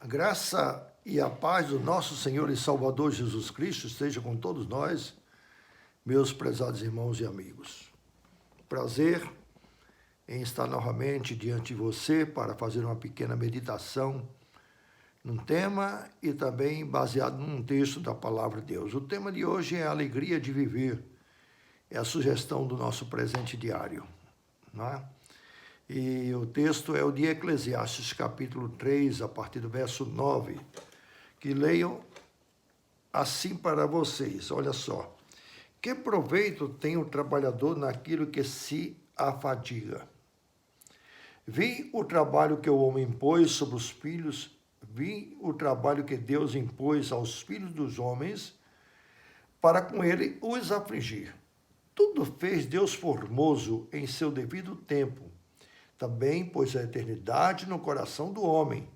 A graça e a paz do nosso Senhor e Salvador Jesus Cristo esteja com todos nós, meus prezados irmãos e amigos. Prazer em estar novamente diante de você para fazer uma pequena meditação num tema e também baseado num texto da Palavra de Deus. O tema de hoje é a alegria de viver, é a sugestão do nosso presente diário, não é? E o texto é o de Eclesiastes, capítulo 3, a partir do verso 9, que leiam assim para vocês. Olha só. Que proveito tem o trabalhador naquilo que se afadiga? Vi o trabalho que o homem impôs sobre os filhos, vi o trabalho que Deus impôs aos filhos dos homens, para com ele os afligir. Tudo fez Deus formoso em seu devido tempo. Também pôs a eternidade no coração do homem,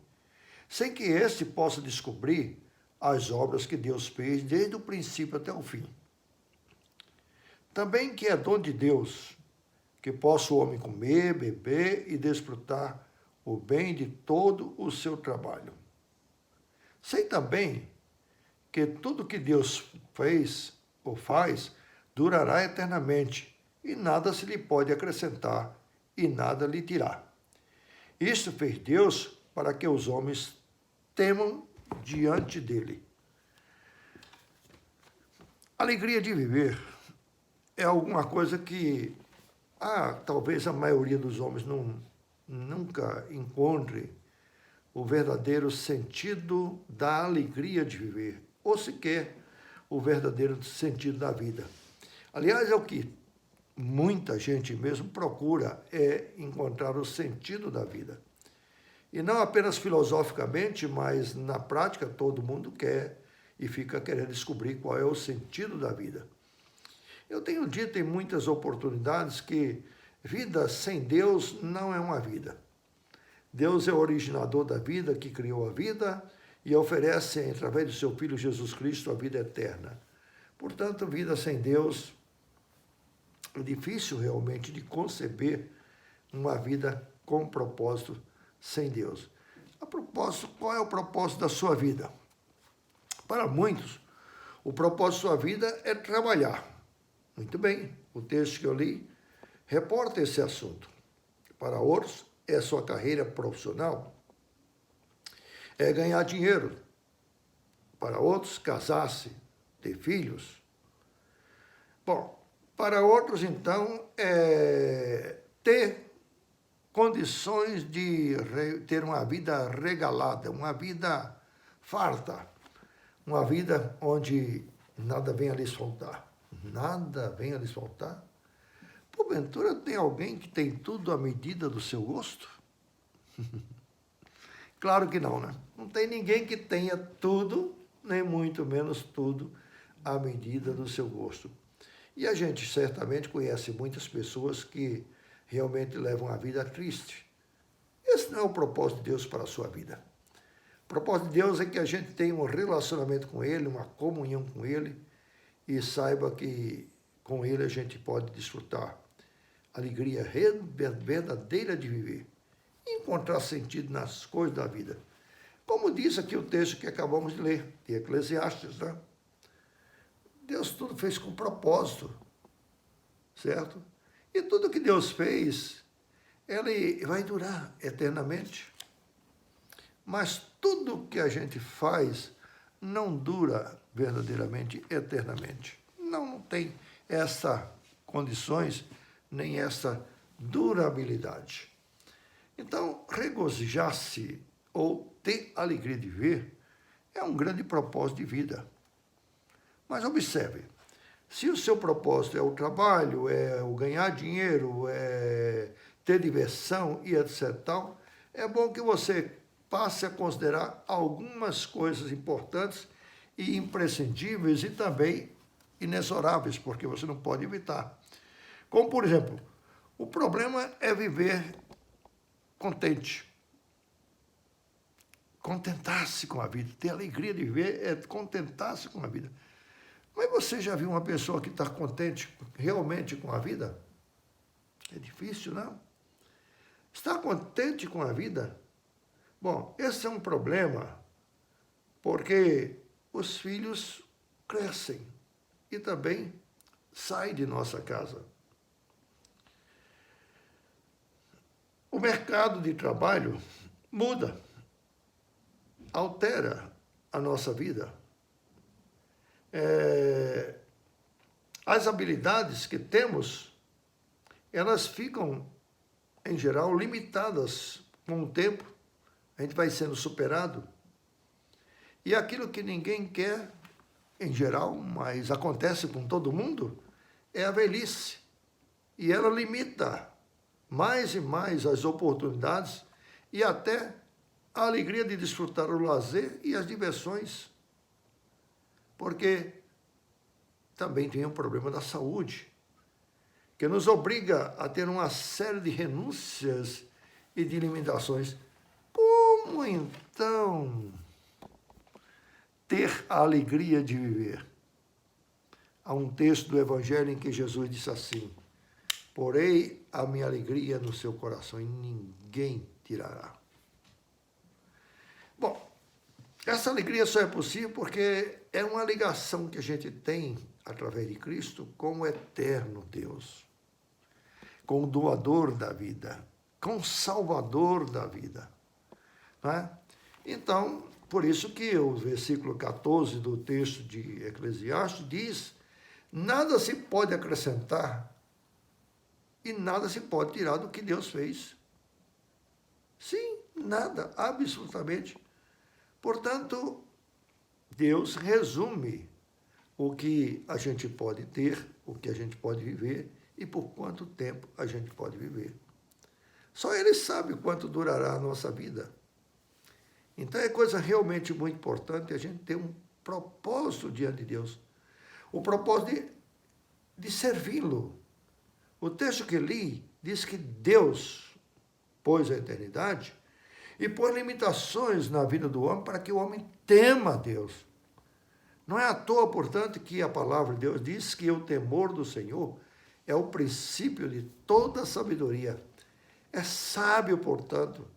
sem que este possa descobrir as obras que Deus fez desde o princípio até o fim. Também que é dom de Deus, que possa o homem comer, beber e desfrutar o bem de todo o seu trabalho. Sei também que tudo que Deus fez ou faz durará eternamente, e nada se lhe pode acrescentar e nada lhe tirar. Isto fez Deus para que os homens temam diante dele. Alegria de viver é alguma coisa que talvez a maioria dos homens nunca encontre o verdadeiro sentido da alegria de viver, ou sequer o verdadeiro sentido da vida. Aliás, é o que muita gente mesmo procura, é encontrar o sentido da vida. E não apenas filosoficamente, mas na prática todo mundo quer e fica querendo descobrir qual é o sentido da vida. Eu tenho dito em muitas oportunidades que vida sem Deus não é uma vida. Deus é o originador da vida, que criou a vida e oferece, através do seu Filho Jesus Cristo, a vida eterna. Portanto, vida sem Deus é difícil realmente de conceber uma vida com propósito sem Deus. A propósito, qual é o propósito da sua vida? Para muitos, o propósito da sua vida é trabalhar. Muito bem, o texto que eu li reporta esse assunto. Para outros, é a sua carreira profissional, é ganhar dinheiro. Para outros, casar-se, ter filhos. Bom, para outros, então, é ter condições de ter uma vida regalada, uma vida farta, uma vida onde nada venha lhes faltar. Nada venha lhes faltar. Porventura, tem alguém que tem tudo à medida do seu gosto? Claro que não, né? Não tem ninguém que tenha tudo, nem muito menos tudo, à medida do seu gosto. E a gente certamente conhece muitas pessoas que realmente levam a vida triste. Esse não é o propósito de Deus para a sua vida. O propósito de Deus é que a gente tenha um relacionamento com Ele, uma comunhão com Ele, e saiba que com Ele a gente pode desfrutar alegria verdadeira de viver, e encontrar sentido nas coisas da vida. Como diz aqui o texto que acabamos de ler, de Eclesiastes, né? Deus tudo fez com propósito, certo? E tudo que Deus fez, ele vai durar eternamente. Mas tudo que a gente faz não dura verdadeiramente eternamente. Não tem essas condições, nem essa durabilidade. Então, regozijar-se ou ter alegria de ver é um grande propósito de vida. Mas observe, se o seu propósito é o trabalho, é o ganhar dinheiro, é ter diversão e etc. tal, é bom que você passe a considerar algumas coisas importantes e imprescindíveis e também inexoráveis, porque você não pode evitar. Como, por exemplo, o problema é viver contente. Contentar-se com a vida, ter alegria de viver é contentar-se com a vida. Mas você já viu uma pessoa que está contente realmente com a vida? É difícil, não? Estar contente com a vida? Bom, esse é um problema porque os filhos crescem e também saem de nossa casa. O mercado de trabalho muda, altera a nossa vida. As habilidades que temos, elas ficam, em geral, limitadas com o tempo. A gente vai sendo superado. E aquilo que ninguém quer, em geral, mas acontece com todo mundo, é a velhice. E ela limita mais e mais as oportunidades e até a alegria de desfrutar o lazer e as diversões. Porque também tem o problema da saúde, que nos obriga a ter uma série de renúncias e de limitações. Como então ter a alegria de viver? Há um texto do Evangelho em que Jesus disse assim: porei a minha alegria no seu coração e ninguém tirará. Bom, essa alegria só é possível porque é uma ligação que a gente tem, através de Cristo, com o eterno Deus, com o doador da vida, com o salvador da vida. Não é? Então, por isso que o versículo 14 do texto de Eclesiastes diz: nada se pode acrescentar e nada se pode tirar do que Deus fez. Sim, nada, absolutamente. Portanto, Deus resume o que a gente pode ter, o que a gente pode viver e por quanto tempo a gente pode viver. Só Ele sabe quanto durará a nossa vida. Então é coisa realmente muito importante a gente ter um propósito diante de Deus. O propósito de servi-lo. O texto que li diz que Deus pôs a eternidade e pôs limitações na vida do homem para que o homem tema a Deus. Não é à toa, portanto, que a palavra de Deus diz que o temor do Senhor é o princípio de toda sabedoria. É sábio, portanto,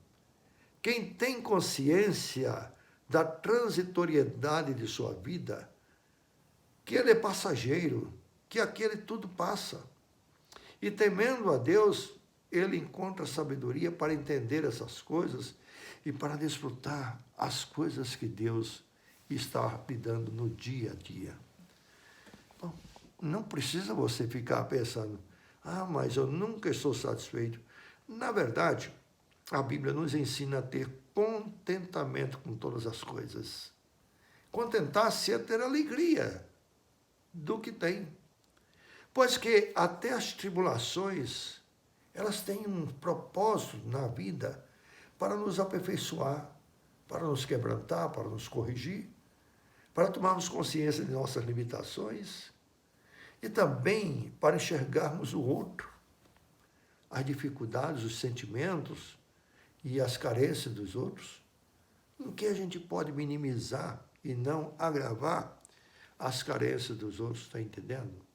quem tem consciência da transitoriedade de sua vida, que ele é passageiro, que aquele tudo passa. E temendo a Deus, ele encontra sabedoria para entender essas coisas e para desfrutar as coisas que Deus está lhe dando no dia a dia. Bom, não precisa você ficar pensando: mas eu nunca estou satisfeito. Na verdade, a Bíblia nos ensina a ter contentamento com todas as coisas. Contentar-se é ter alegria do que tem. Pois que até as tribulações, elas têm um propósito na vida para nos aperfeiçoar, para nos quebrantar, para nos corrigir, para tomarmos consciência de nossas limitações e também para enxergarmos o outro, as dificuldades, os sentimentos e as carências dos outros, em que a gente pode minimizar e não agravar as carências dos outros, está entendendo?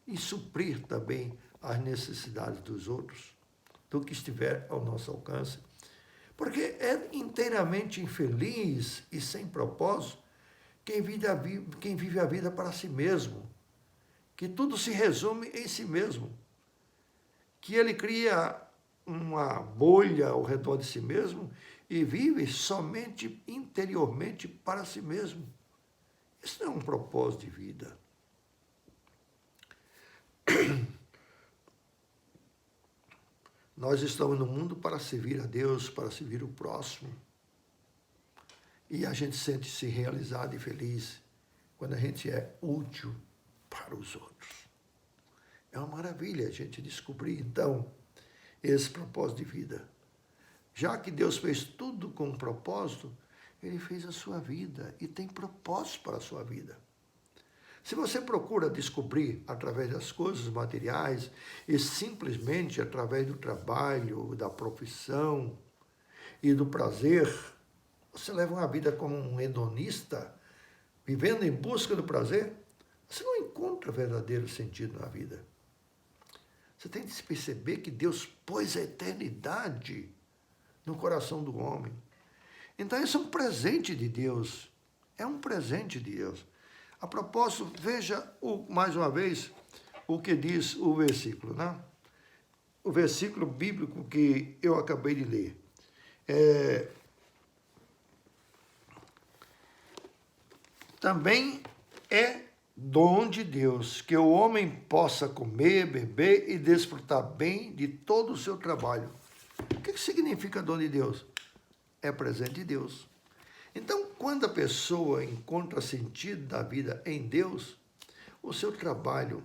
E suprir também as necessidades dos outros, do que estiver ao nosso alcance. Porque é inteiramente infeliz e sem propósito quem vive a vida para si mesmo, que tudo se resume em si mesmo, que ele cria uma bolha ao redor de si mesmo e vive somente interiormente para si mesmo. Isso não é um propósito de vida. Nós estamos no mundo para servir a Deus, para servir o próximo. E a gente sente-se realizado e feliz quando a gente é útil para os outros. É uma maravilha a gente descobrir, então, esse propósito de vida. Já que Deus fez tudo com um propósito, Ele fez a sua vida e tem propósito para a sua vida. Se você procura descobrir através das coisas materiais e simplesmente através do trabalho, da profissão e do prazer, você leva uma vida como um hedonista, vivendo em busca do prazer, você não encontra verdadeiro sentido na vida. Você tem que se perceber que Deus pôs a eternidade no coração do homem. Então, isso é um presente de Deus. É um presente de Deus. A propósito, veja mais uma vez o que diz o versículo, né? O versículo bíblico que eu acabei de ler. Também é dom de Deus que o homem possa comer, beber e desfrutar bem de todo o seu trabalho. O que significa dom de Deus? É presente de Deus. Então, quando a pessoa encontra sentido da vida em Deus, o seu trabalho,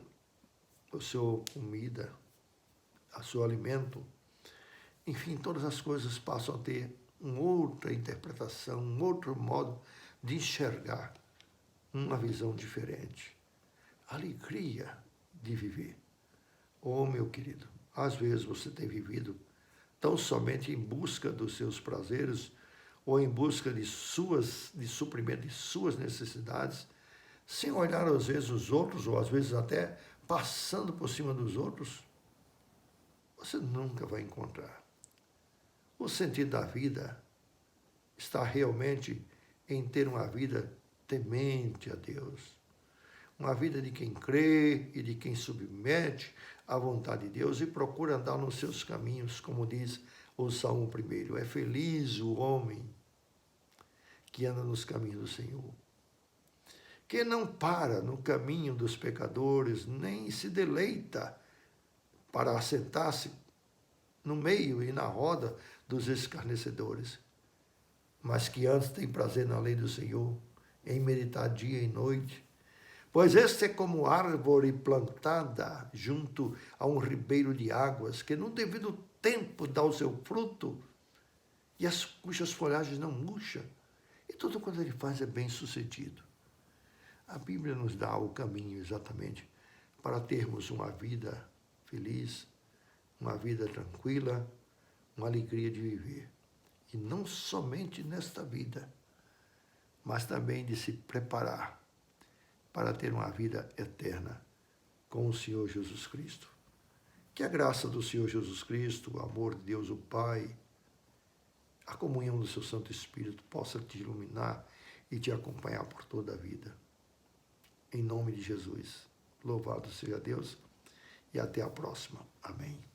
a sua comida, o seu alimento, enfim, todas as coisas passam a ter uma outra interpretação, um outro modo de enxergar, uma visão diferente. Alegria de viver. Oh, meu querido, às vezes você tem vivido tão somente em busca dos seus prazeres ou em busca de suprimento de suas necessidades, sem olhar às vezes os outros, ou às vezes até passando por cima dos outros, você nunca vai encontrar. O sentido da vida está realmente em ter uma vida temente a Deus. Uma vida de quem crê e de quem submete à vontade de Deus e procura andar nos seus caminhos, como diz o Salmo 1. É feliz o homem que anda nos caminhos do Senhor, que não para no caminho dos pecadores, nem se deleita para assentar-se no meio e na roda dos escarnecedores, mas que antes tem prazer na lei do Senhor, em meditar dia e noite. Pois este é como árvore plantada junto a um ribeiro de águas, que no devido tempo dá o seu fruto, e cujas folhagens não murcham, e tudo quanto ele faz é bem sucedido. A Bíblia nos dá o caminho exatamente para termos uma vida feliz, uma vida tranquila, uma alegria de viver. E não somente nesta vida, mas também de se preparar para ter uma vida eterna com o Senhor Jesus Cristo. Que a graça do Senhor Jesus Cristo, o amor de Deus o Pai, a comunhão do seu Santo Espírito possa te iluminar e te acompanhar por toda a vida. Em nome de Jesus. Louvado seja Deus e até a próxima. Amém.